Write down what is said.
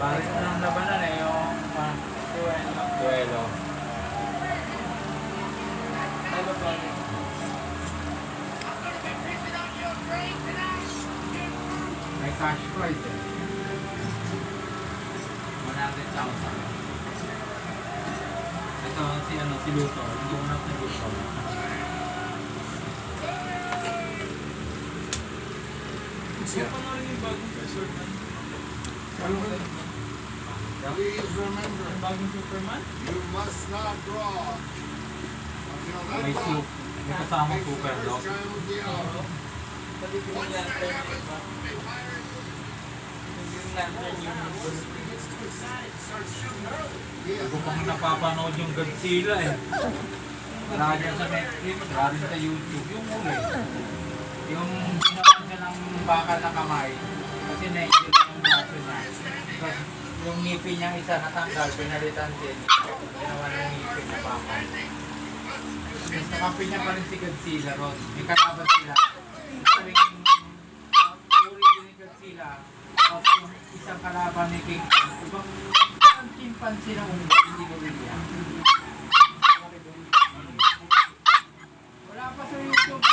Paris na ng labanan eh, yung duelo. May cash prize eh. 100,000. Ito si Luto, yung unang si Luto. Siya pa na rin yung bagong resort man. Please remember, Yung bagong Superman? you must not draw until that May clock may kasamang makes the super first dog. chime of the hour. Pati Green Once that Lantern, happens, diba? a pirate Yung Green Lantern yung gets too excited, starts shooting early. Hindi ko pang napapanood yung Godzilla eh. Wala dyan sa Netflix, wala rin sa YouTube. Yung uli. Yung ginawa niya ng bakal na kamay. Kasi na-injure yung braso niya. Tapos yung ngipin niyang isa natanggal, pinalitan din. Ginawa ng ngipin na bakal. Tapos nakampi niya pa rin si Godzilla ron. May kalaban sila. Saling uri din ni Godzilla. Tapos yung isang kalaban ni King Kong. Ibang chimpanzee na umba, hindi gorilla. Wala pa sa YouTube